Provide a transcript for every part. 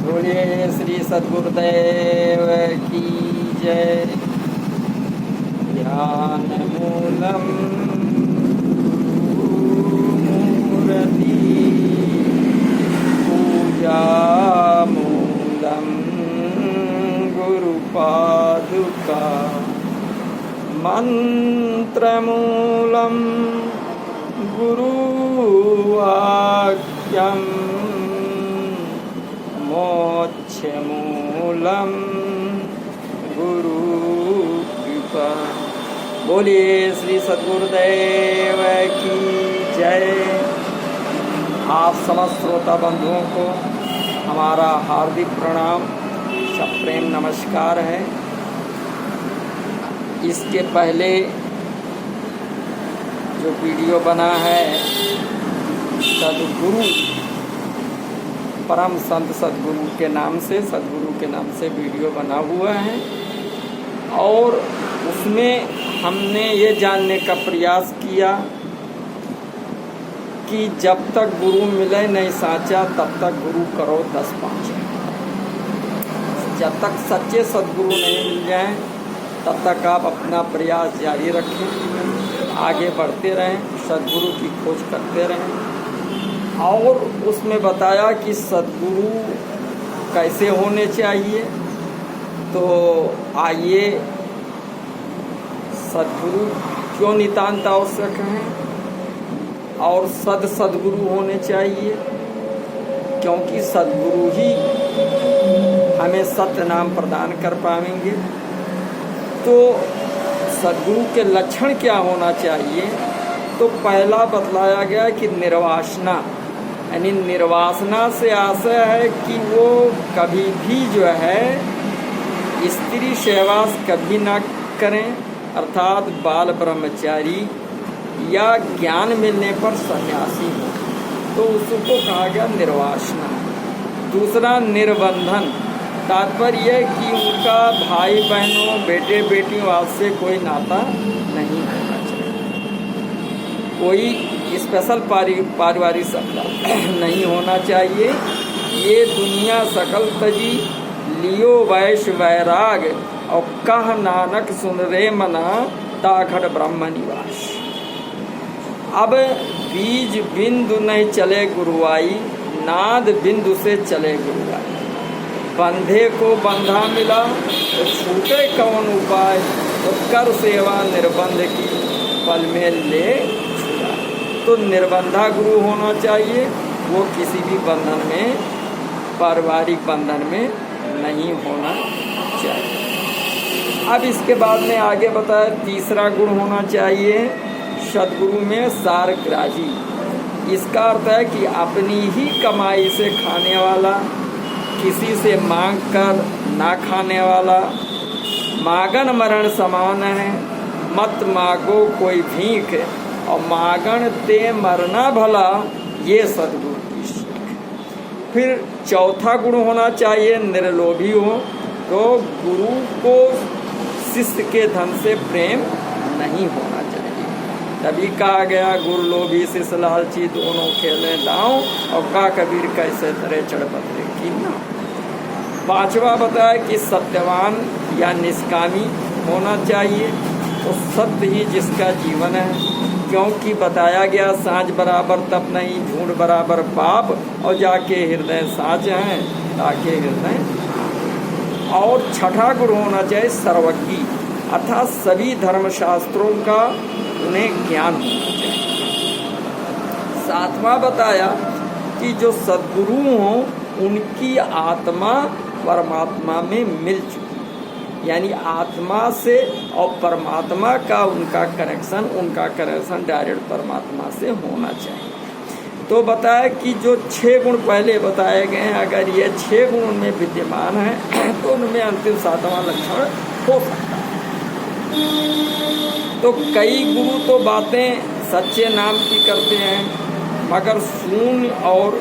बोलिए श्री सद्गुरुदेव की जय। ध्यान मूलम मूर्ति पूजा मूलम गुरुपादुका मंत्र मूलम गुरुवाक्यम मोक्षमूलम गुरु कृपा। बोलिए श्री सद्गुरुदेव की जय। आप समस्त श्रोता बंधुओं को हमारा हार्दिक प्रणाम, सप्रेम नमस्कार है। इसके पहले जो वीडियो बना है सद्गुरु परम संत सद्गुरु के नाम से वीडियो बना हुआ है और उसमें हमने ये जानने का प्रयास किया कि जब तक गुरु मिले नहीं साचा तब तक गुरु करो 10 5। जब तक सच्चे सद्गुरु नहीं मिल जाएं तब तक आप अपना प्रयास जारी रखें, आगे बढ़ते रहें, सद्गुरु की खोज करते रहें। और उसमें बताया कि सद्गुरु कैसे होने चाहिए। तो आइए, सद्गुरु क्यों नितांत आवश्यक हैं और सद्गुरु होने चाहिए, क्योंकि सद्गुरु ही हमें सत्य नाम प्रदान कर पाएंगे। तो सद्गुरु के लक्षण क्या होना चाहिए। तो पहला बतलाया गया कि निर्वासना, यानी निर्वासना से आशय है कि वो कभी भी जो है स्त्री सहवास कभी ना करें, अर्थात बाल ब्रह्मचारी या ज्ञान मिलने पर सन्यासी हो, तो उसको कहा गया निर्वासना। दूसरा निर्बंधन, तात्पर्य है कि उनका भाई बहनों बेटे बेटियों से कोई नाता नहीं होना चाहिए, कोई स्पेशल पारिवारिक सत्ता नहीं होना चाहिए। ये दुनिया सकल तजी लियो वैश वैराग और कह नानक सुन रे मना ताखड़ ब्रह्म निवास। अब बीज बिंदु नहीं चले गुरुआई, नाद बिंदु से चले गुरुआई। बंधे को बंधा मिला तो छूटे कौन उपाय, तो कर सेवा निर्बंध की पल में ले छुड़ा। तो निर्बंधा गुरु होना चाहिए, वो किसी भी बंधन में, पारिवारिक बंधन में नहीं होना चाहिए। अब इसके बाद में आगे बताया तीसरा गुण होना चाहिए सद्गुरु में सारग्राही। इसका अर्थ है कि अपनी ही कमाई से खाने वाला, किसी से मांग कर ना खाने वाला, मांगन मरण समान है, मत मांगो कोई भीख और मांगन ते मरना भला, ये सद्गुरु की सीख। फिर चौथा गुण होना चाहिए निर्लोभी हो। तो गुरु को शिष्य के धन से प्रेम नहीं होना चाहिए। तभी कहा गया गुरु लोभी शिष्य लालची दोनों खेले दांव, और का कबीर कैसे तरे चढ़ पतरे की ना। पांचवा बताया कि सत्यवान या निष्कामी होना चाहिए। तो सत्य ही जिसका जीवन है, क्योंकि बताया गया सांझ बराबर तप नहीं, झूठ बराबर पाप, और जाके हृदय साँच हैं ताके हृदय। और छठा गुरु होना चाहिए सर्वज्ञ, अर्थात सभी धर्मशास्त्रों का उन्हें ज्ञान होना चाहिए। सातवां बताया कि जो सद्गुरु हों उनकी आत्मा परमात्मा में मिल चुकी, यानी आत्मा से और परमात्मा का उनका कनेक्शन डायरेक्ट परमात्मा से होना चाहिए। तो बताया कि जो 6 गुण पहले बताए गए हैं, अगर ये 6 गुण उनमें विद्यमान हैं तो उनमें अंतिम 7वां लक्षण हो सकता है। तो कई गुरु तो बातें सच्चे नाम की करते हैं, मगर शून्य और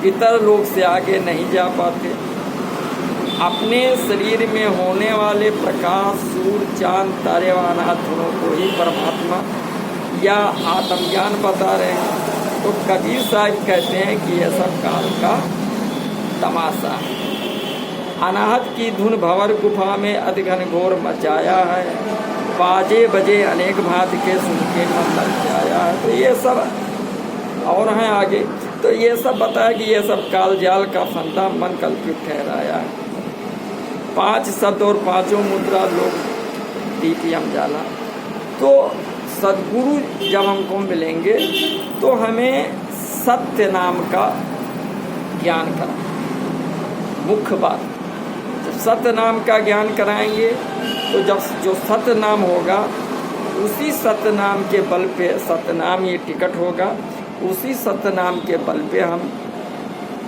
इतर लोग से आगे नहीं जा पाते। अपने शरीर में होने वाले प्रकाश, सूर्य, चांद, तारे व अनाथ गुणों को ही परमात्मा या आत्मज्ञान बता रहे हैं। तो कबीर साहब कहते हैं कि यह सब काल का तमाशा है। अनाहत की धुन भंवर गुफा में अधघन घोर मचाया है, बाजे बजे अनेक भांति के सुन के मन ललचाया है। तो ये सब और हैं आगे, तो ये सब बताया कि ये सब काल जाल का फंदा मन कल्पित ठहराया है। 5 शब्द और 5 मुद्रा लोग दीपियम जाला। तो सद्गुरु जब हमको मिलेंगे तो हमें सत्य नाम का ज्ञान करा, मुख्य बात। जब सत्य नाम का ज्ञान कराएंगे तो जब जो सत्य नाम होगा उसी सत्य नाम के बल पे, सत्य नाम ये टिकट होगा, उसी सत्य नाम के बल पे हम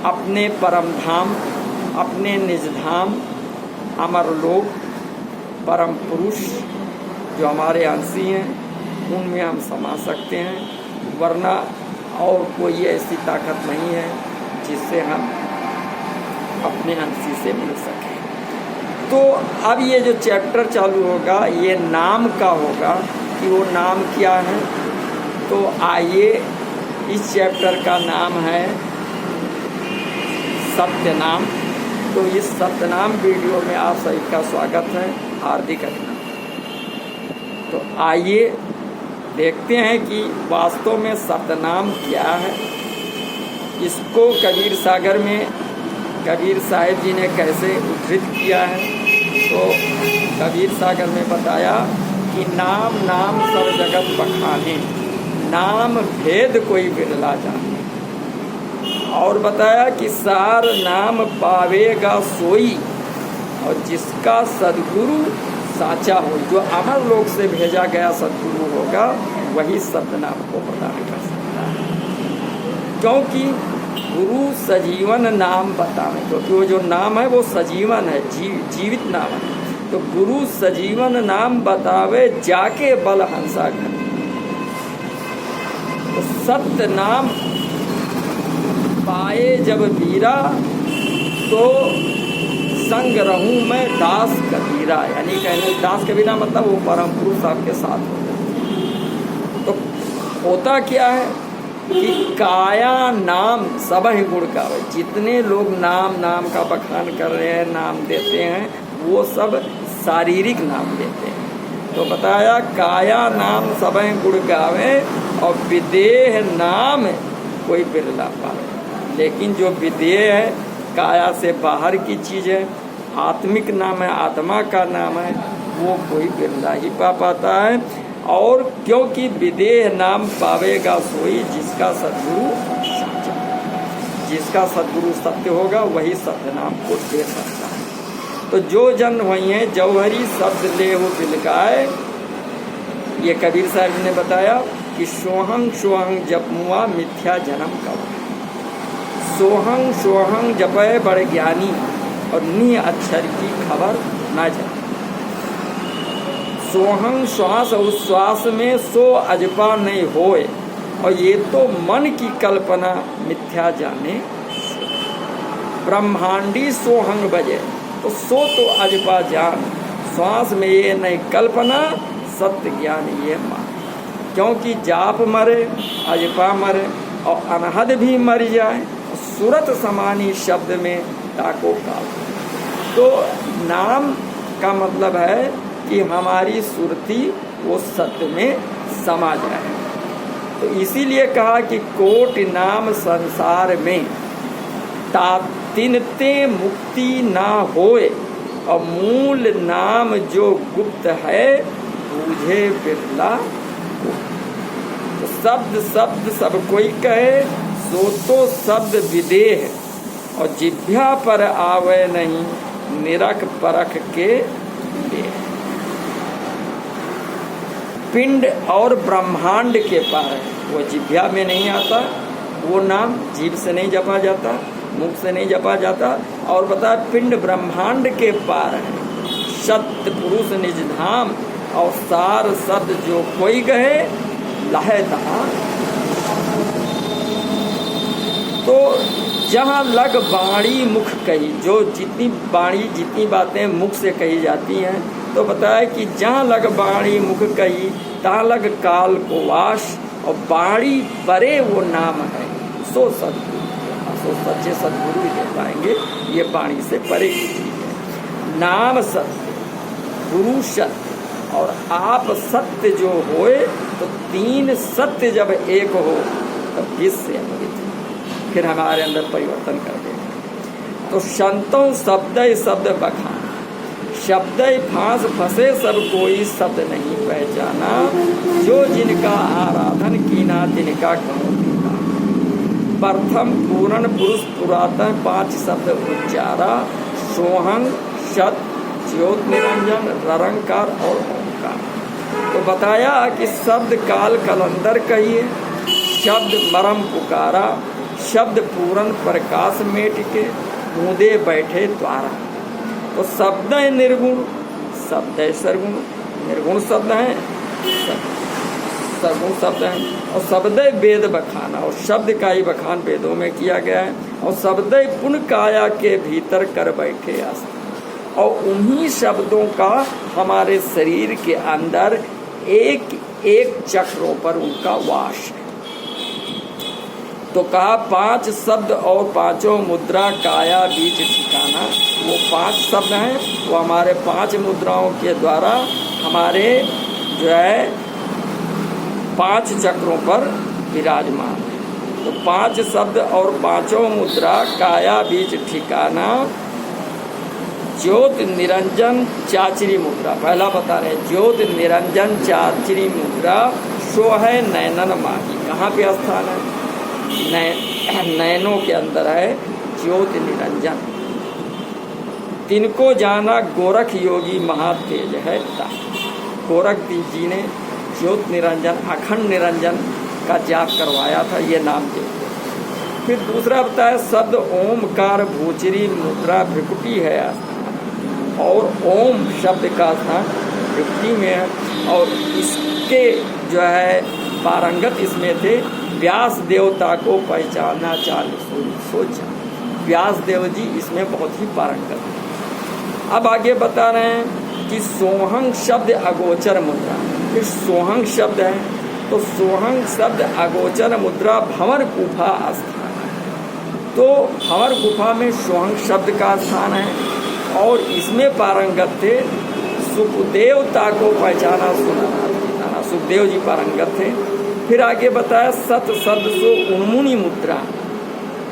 अपने परम धाम, अपने निज धाम, अमर लोक, परम पुरुष जो हमारे अंशी हैं उनमें हम समा सकते हैं। वरना और कोई ऐसी ताकत नहीं है जिससे हम अपने अंशी से मिल सकें। तो अब ये जो चैप्टर चालू होगा ये नाम का होगा कि वो नाम क्या है। तो आइए, इस चैप्टर का नाम है सत्यनाम। तो इस सत्यनाम वीडियो में आप सभी का स्वागत है, हार्दिक अभिनंदन। तो आइए देखते हैं कि वास्तव में सत्यनाम क्या है। इसको कबीर सागर में कबीर साहिब जी ने कैसे उद्धृत किया है। तो कबीर सागर में बताया कि नाम नाम सब जगत बखाने, नाम भेद कोई बिरला जाने। और बताया कि सार नाम पावेगा सोई, और जिसका सद्गुरु साचा हो, जो अमर लोक से भेजा गया सद्गुरु होगा वही सत्यनाम को प्रदान कर सकता है। क्योंकि गुरु सजीवन नाम बतावे, क्योंकि वो जो नाम है वो सजीवन है, जीवित नाम है। तो गुरु सजीवन नाम बतावे जाके बल हंसा घर। तो सत्य नाम पाए जब वीरा, तो संग रहूं मैं दास कबीरा। यानी कहने दास कबीरा मतलब वो परम पुरुष आपके साथ हो। तो होता क्या है कि काया नाम सब ही गुण गावे। जितने लोग नाम नाम का बखान कर रहे हैं, नाम देते हैं, वो सब शारीरिक नाम देते हैं। तो बताया काया नाम सब ही गुण गावे, और विदेह नाम कोई बिरला पावे। लेकिन जो विदेह है, काया से बाहर की चीज़ है, आत्मिक नाम है, आत्मा का नाम है, वो कोई बिरला ही पा पाता है। और क्योंकि विदेह नाम पावेगा सोई जिसका सद्गुरु सत्य, जिसका सद्गुरु सत्य होगा वही सत्य नाम को दे सकता है। तो जो जन हुई हैं जौहरी शब्द ले वो बिलकाए, ये कबीर साहब ने बताया कि सोहंग सोहंग जपमुआ मिथ्या जन्म कब। सोहंग सोहंग जपे बड़े ज्ञानी, और नी अक्षर की खबर न जाए। सोहंग श्वास, उस श्वास में सो अजपा नहीं होए, और ये तो मन की कल्पना मिथ्या जाने। ब्रह्मांडी सोहंग बजे, तो सो तो अजपा जान, श्वास में ये नहीं कल्पना, सत्य ज्ञान ये मान। क्योंकि जाप मरे, अजपा मरे, और अनहद भी मर जाए, सूरत समानी शब्द में ताको काल। तो नाम का मतलब है कि हमारी सुरती वो सत्य में समा जाए। तो इसीलिए कहा कि कोटि नाम संसार में तातिनते मुक्ति ना होए, और मूल नाम जो गुप्त है बूझे बिरला। तो शब्द शब्द सब कोई कहे, सो तो शब्द विदेह, और जिभ्या पर आवे नहीं निरख परख के देह। पिंड और ब्रह्मांड के पार है, वो जिभ्या में नहीं आता, वो नाम जीभ से नहीं जपा जाता, मुख से नहीं जपा जाता। और बता पिंड ब्रह्मांड के पार है, सत्य पुरुष निज धाम, और सार शब्द जो कोई गए लहे धाम। तो जहाँ लग बाणी मुख कही, जो जितनी बाणी जितनी बातें मुख से कही जाती हैं, तो बताया कि जहाँ लग बाणी मुख कही तहाँ लग काल को वास, और बाणी परे वो नाम है सो सद्गुरु। सो सच्चे सदगुरु ही दे पाएंगे। ये वाणी से परे की चीज है। नाम सत्य, गुरु सत्य और आप सत्य जो होए, तो तीन सत्य जब एक हो तब किससे अमृत फिर हमारे अंदर परिवर्तन कर देगा। तो संतों शब्द शब्द बखान, शब्द फांस फंसे सब कोई शब्द नहीं पहचाना, जो जिनका आराधन कीना तिनका कहो कीना। प्रथम पूर्ण पुरुष पुरातन 5 शब्द उच्चारा, सोहंग सत ज्योत निरंजन ररंकार और ओंकार। तो बताया कि शब्द काल कलंदर कहिए, शब्द मरम पुकारा, शब्द पूर्ण प्रकाश मेट के मुदे बैठे द्वारा। तो शब्द है निर्गुण, शब्द है सरगुण, निर्गुण शब्द है, सरगुण शब्द है। और शब्द वेद बखाना, और शब्द का ही बखान वेदों में किया गया है। और शब्द पुण्य काया के भीतर कर बैठे आस्था, और उन्हीं शब्दों का हमारे शरीर के अंदर एक एक चक्रों पर उनका वास है। तो कहा 5 शब्द और 5 मुद्रा काया बीच ठिकाना। वो 5 शब्द हैं, वो हमारे 5 मुद्राओं के द्वारा हमारे जो है 5 चक्रों पर विराजमान है। तो 5 शब्द और 5 मुद्रा काया बीच ठिकाना, ज्योत निरंजन चाचरी मुद्रा। पहला बता रहे ज्योत निरंजन चाचरी मुद्रा, सो है नैनन माही। कहाँ पे स्थान है? नयनों के अंदर है ज्योत निरंजन। तिनको जाना गोरख योगी महातेज है। गोरख जी ने ज्योत निरंजन अखंड निरंजन का जाप करवाया था, ये नाम दे। फिर दूसरा बताया शब्द ओमकार भूचरी मुद्रा भ्रिकुटी है, और ओम शब्द का स्थान भ्रिकुटी में है। और इसके जो है पारंगत इसमें थे व्यास देवता को पहचाना चाल सोचा। व्यास देव जी इसमें बहुत ही पारंगत है। अब आगे बता रहे हैं कि सोहंग शब्द अगोचर मुद्रा। फिर सोहंग शब्द है, तो सोहंग शब्द अगोचर मुद्रा भंवर गुफा स्थान है। तो भंवर गुफा में सोहंग शब्द का स्थान है, और इसमें पारंगत थे सुखदेवता को पहचाना सुना, सुखदेव जी पारंगत थे। फिर आगे बताया सत शब्द सो उन्मुनि मुद्रा,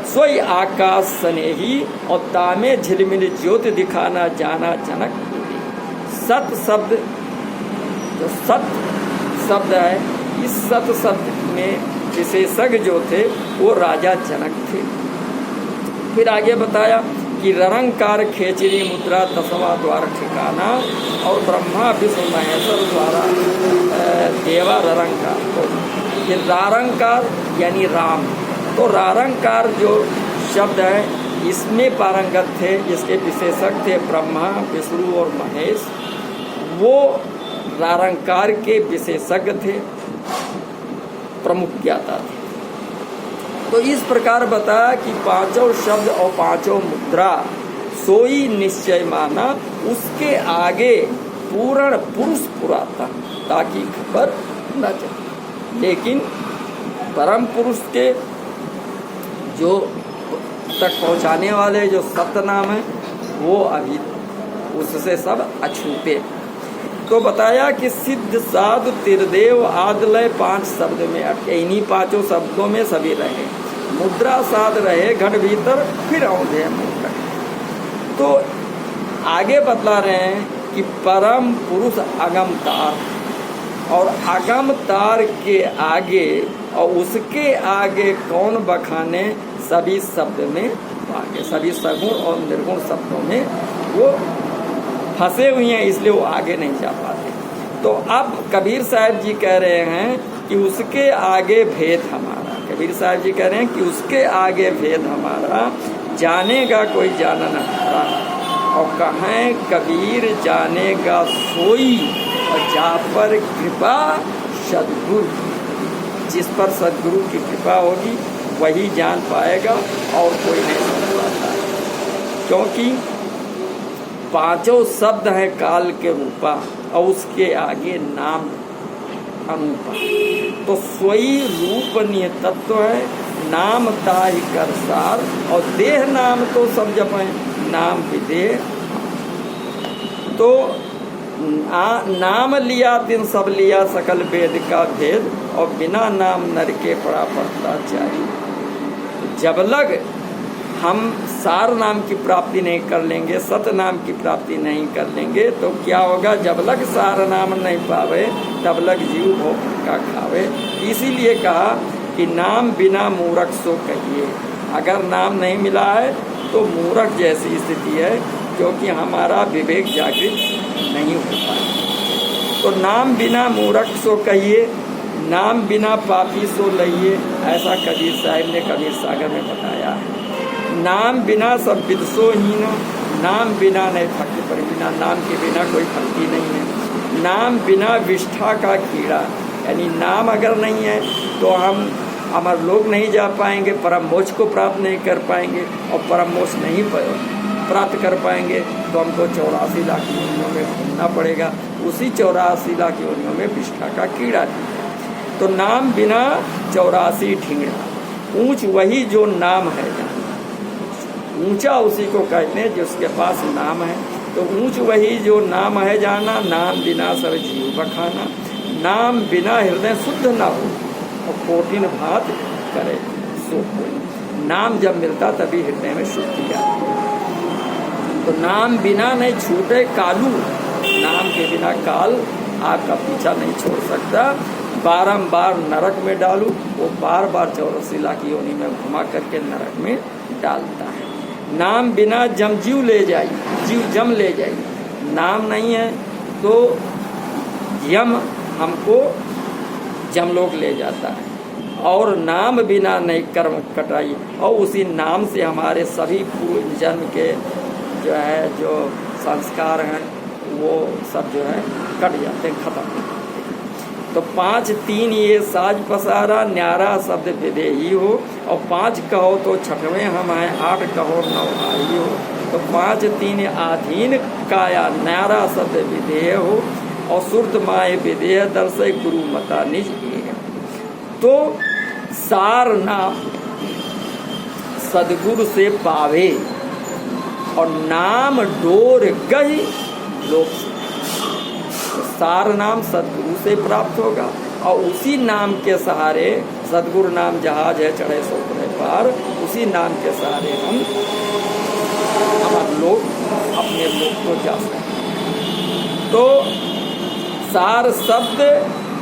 सोई आकाश स्नेही और तामे झिलमिल ज्योति दिखाना जाना जनक। सत शब्द, जो सत शब्द है, इस सत शब्द में विशेषज्ञ जो थे वो राजा जनक थे। फिर आगे बताया कि ररंकार खेचरी मुद्रा 10वां द्वार ठिकाना, और ब्रह्मा विष्णु महेश्वर द्वारा देवा ररंकार। तो ये रारंकार यानी राम। तो रारंकार जो शब्द है इसमें पारंगत थे, इसके विशेषज्ञ थे ब्रह्मा विष्णु और महेश। वो रारंकार के विशेषज्ञ थे, प्रमुख ज्ञाता थे। तो इस प्रकार बताया कि 5 शब्द और 5 मुद्रा सोई निश्चय माना, उसके आगे पूर्ण पुरुष पुराता, ताकि खबर न चले। लेकिन परम पुरुष के जो तक पहुंचाने वाले जो सत्य नाम है, वो अभी उससे सब अछूते। तो बताया कि सिद्ध साधु तिरदेव आदलय 5 शब्द में अटके, इन्हीं 5 शब्दों में सभी रहे। मुद्रा साध रहे घट भीतर, फिर औंधे मुद्रा। तो आगे बतला रहे हैं कि परम पुरुष अगम तार, और अगम तार के आगे और उसके आगे कौन बखाने, सभी शब्द में आगे, सभी सगुण और निर्गुण शब्दों में वो फंसे हुए हैं, इसलिए वो आगे नहीं जा पाते। तो अब कबीर साहब जी कह रहे हैं कि उसके आगे भेद हमारा, कबीर साहब जी कह रहे हैं कि उसके आगे भेद हमारा, जानेगा कोई जाना न हारा। और कहें कबीर जानेगा सोई, और जा पर कृपा सद्गुरु, जिस पर सद्गुरु की कृपा होगी वही जान पाएगा, और कोई नहीं समझ पाता। क्योंकि 5 शब्द हैं काल के रूपा, और उसके आगे नाम अनूपा। तो सोई रूप नियतत्व है, नाम ताहि कर सार, और देह नाम तो सब जपें नाम विदेह। तो नाम लिया दिन सब लिया सकल वेद का भेद, और बिना नाम नर के पड़ा पड़ता चाहिए। जब लग हम सार नाम की प्राप्ति नहीं कर लेंगे, सत नाम की प्राप्ति नहीं कर लेंगे, तो क्या होगा? जब लग सार नाम नहीं पावे, तब लग जीव भोग का खावे। इसीलिए कहा कि नाम बिना मूर्ख सो कहिए। अगर नाम नहीं मिला है तो मूर्ख जैसी स्थिति है, क्योंकि हमारा विवेक जागृत नहीं हो पाए। तो नाम बिना मूर्ख सो कहिए, नाम बिना पापी सो लइए, ऐसा कबीर साहब ने कबीर सागर में बताया है। नाम बिना सब विदसो हीना, नाम बिना नहीं भक्ति पर बिना, नाम के बिना कोई भक्ति नहीं है। नाम बिना विष्ठा का कीड़ा, यानी नाम अगर नहीं है तो हम अमर लोक नहीं जा पाएंगे, परम मोक्ष को प्राप्त नहीं कर पाएंगे, और परम मोक्ष नहीं प्राप्त कर पाएंगे तो हमको 84 लाख योनियों में घूमना पड़ेगा। उसी 84 लाख योनियों में विष्ठा का कीड़ा है। तो नाम बिना 84 ढींगड़ा, ऊंच वही जो नाम है जाना, ऊंचा उसी को कहते हैं जिसके पास नाम है। तो ऊंच वही जो नाम है जाना, नाम बिना सब जीव बखाना। नाम बिना हृदय शुद्ध ना हो, और कोटिन भात करे सो कोई। नाम जब मिलता तभी हृदय में शुद्धि आती है। तो नाम बिना नहीं छूटे कालू, नाम के बिना काल आपका पीछा नहीं छोड़ सकता। बारंबार नरक में डालू, वो बार बार 84 लाख योनि में घुमा करके नरक में डालता है। नाम बिना जमजीव ले जाई, जीव जम ले जाई। नाम नहीं है तो यम हमको जमलोक ले जाता है, और नाम बिना नहीं कर्म कटाई, और उसी नाम से हमारे सभी पूर्व जन्म के जो संस्कार हैं वो सब जो है कट जाते हैं, खत्म हो जाते हैं। तो 5 3 ये साज पसारा, न्यारा शब्द विदेही हो, और 5 कहो तो छठवें हम हैं, 8 कहो 9 आई हो। तो 5 3 आधीन काया, न्यारा शब्द विधेय हो, और सुरत माए विधेय दर्शय गुरु मता निज है। तो सार नाम सदगुरु से पावे, और नाम डोर गई लोक से। तो सार नाम सदगुरु से प्राप्त होगा, और उसी नाम के सहारे, सदगुरु नाम जहाज है चढ़े सो परे पार, उसी नाम के सहारे हम हमारे लोग अपने लोग को जा सकते हैं। तो सार शब्द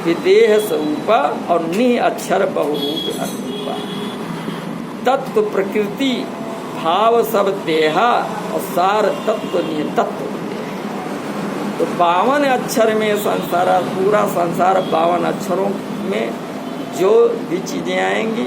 विदेह स्वरूपा, और निह अक्षर बहुरूप अनुरूपा। तत्व प्रकृति भाव सब देहा, और सार तत्व निह तत्व। तो 52 अक्षर में संसार, पूरा संसार 52 अक्षरों में जो भी चीज़ें आएंगी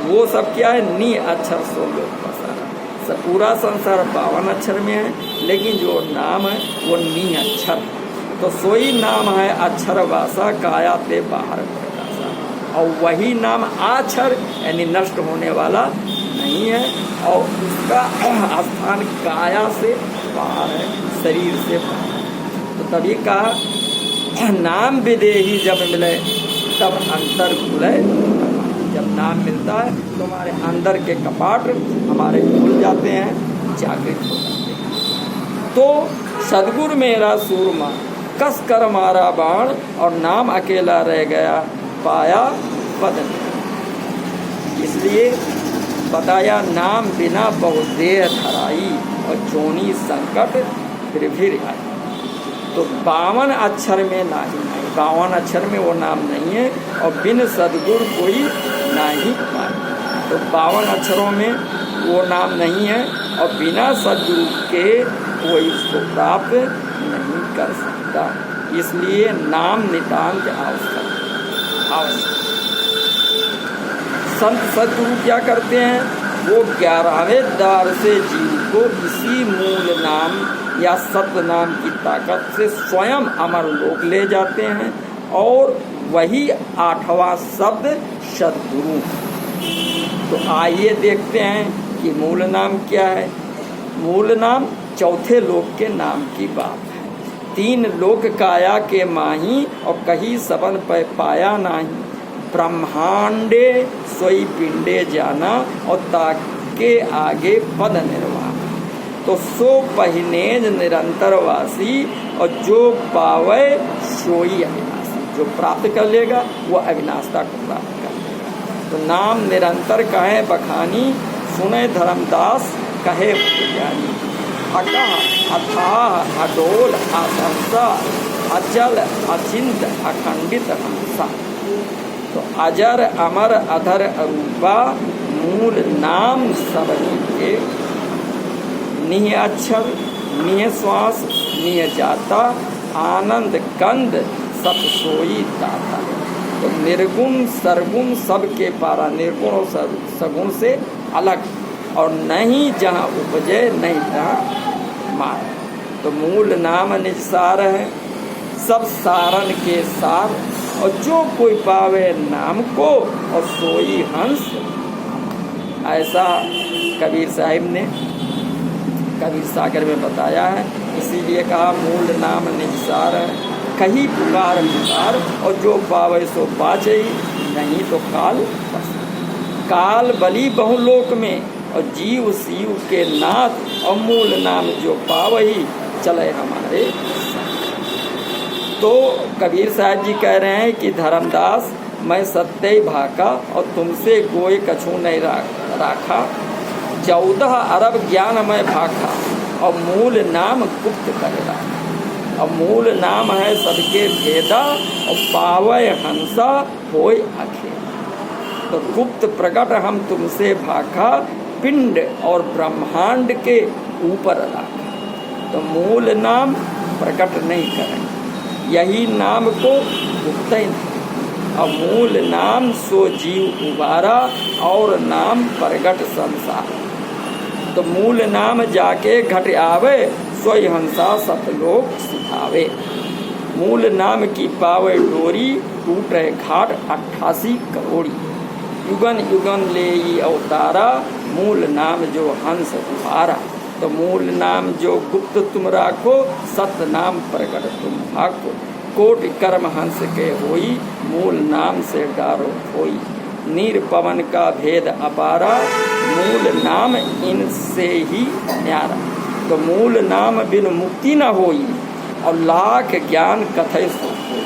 वो सब क्या है? नी अक्षर सो लोक पसारा। सब पूरा संसार 52 अक्षर में है, लेकिन जो नाम है वो नी अक्षर है। तो सोई नाम है अक्षर वासा, काया ते बाहर प्रकाशा। और वही नाम आक्षर यानी नष्ट होने वाला नहीं है, और उसका स्थान काया से बाहर है, शरीर से बाहर। तो तभी कहा नाम विदेही जब मिले तब अंतर खुले। जब नाम मिलता है तो हमारे अंदर के कपाट हमारे खुल जाते हैं, जागृत हो जाते हैं। तो सदगुरु मेरा सूरमा, कस कर मारा बाण, और नाम अकेला रह गया पाया पद। इसलिए बताया नाम बिना बहुत देह धराई, और जोनी संकट फिर आई। तो 52 अक्षर में नहीं, 52 अक्षर में वो नाम नहीं है, और बिन सदगुरु कोई नहीं पाए। तो 52 अक्षरों में वो नाम नहीं है, और बिना सदगुरु के कोई इसको प्राप्त नहीं कर सकता। इसलिए नाम नितांत आवश्यक। संत सदगुरु क्या करते हैं? वो 11वें द्वार से जीव को इसी मूल नाम या सत्य नाम की ताकत से स्वयं अमर लोक ले जाते हैं, और वही 8वां शब्द सदगुरु। तो आइए देखते हैं कि मूल नाम क्या है। मूल नाम चौथे लोक के नाम की बात है। 3 लोक काया के माही, और कहीं सबन पे पाया नाही। ब्रह्मांडे सोई पिंडे जाना, और ताके आगे पद निर्वाह। तो सो पहिनेज निरंतर वासी, और जो पावे सोई अविनाशी। जो प्राप्त कर लेगा वो अविनाशता को प्राप्त कर लेगा। तो नाम निरंतर कहे बखानी, सुने धर्मदास कहे ज्ञानी। अकह अथाह अडोल असहसा, अचल अचिंत अखंडित हंसा। तो अजर अमर अधर अरूपा, मूल नाम सबनी के। निह अक्षर निह श्वास निह जाता, आनंद कंद सत सोई दाता। तो निर्गुण सरगुण सबके पारा, निर्गुण और सगुण से अलग, और नहीं जहाँ उपजे नहीं तहाँ मार। तो मूल नाम निज सार है, सब सारन के सार। और जो कोई पावे नाम को, और सोई हंस। ऐसा कबीर साहिब ने कबीर सागर में बताया है। इसीलिए कहा मूल नाम निज सार है, कहीं पुकार पुकार, और जो पावे सो पाचे, नहीं तो काल बस। काल बली बहुलोक में, और जीव शिव के नाथ, और मूल नाम जो पावही चले हमारे। तो कबीर साहब जी कह रहे हैं कि धर्मदास मैं सत्य भाका, और तुमसे कोई कछु नहीं राखा। 14 अरब ज्ञान मैं भाखा, और मूल नाम गुप्त करेगा। और मूल नाम है सबके भेदा, और पावय हंसा होय अखेला। तो गुप्त प्रकट हम तुमसे भाखा, पिंड और ब्रह्मांड के ऊपर रखा। तो मूल नाम प्रकट नहीं करें, यही नाम को गुप्त ही नहीं। और मूल नाम सो जीव उबारा, और नाम प्रगट संसार। तो मूल नाम जाके घट आवे, सोई हंसा सतलोक सिखावे। मूल नाम की पावे डोरी, टूटे घाट 88 करोड़ी। युगन युगन ले अवतारा, मूल नाम जो हंस उबारा। तो मूल नाम जो गुप्त तुम राखो, सत नाम प्रकट तुम भाको। कोटि कर्म हंस के होई, मूल नाम से डारो होई। नीर पवन का भेद अपारा, मूल नाम इनसे ही न्यारा। तो मूल नाम बिन मुक्ति न होई, और लाख ज्ञान कथय सो होई।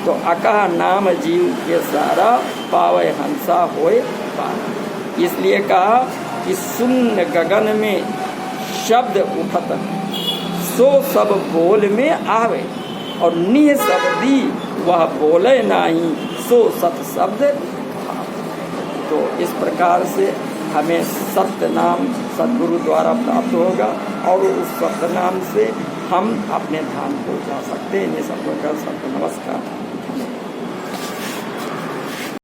तो अकह नाम जीव के सारा, पावे हंसा होय पारा। इसलिए कहा कि शून्य गगन में शब्द उठत, सो सब बोल में आवे। और निह शब्दी वह बोले नाही, सो सत शब्द। तो इस प्रकार से हमें सत्य नाम सद्गुरु द्वारा प्राप्त होगा, और उस सत्य नाम से हम अपने धाम को जा सकते हैं। ये सब का सत्य नमस्कार।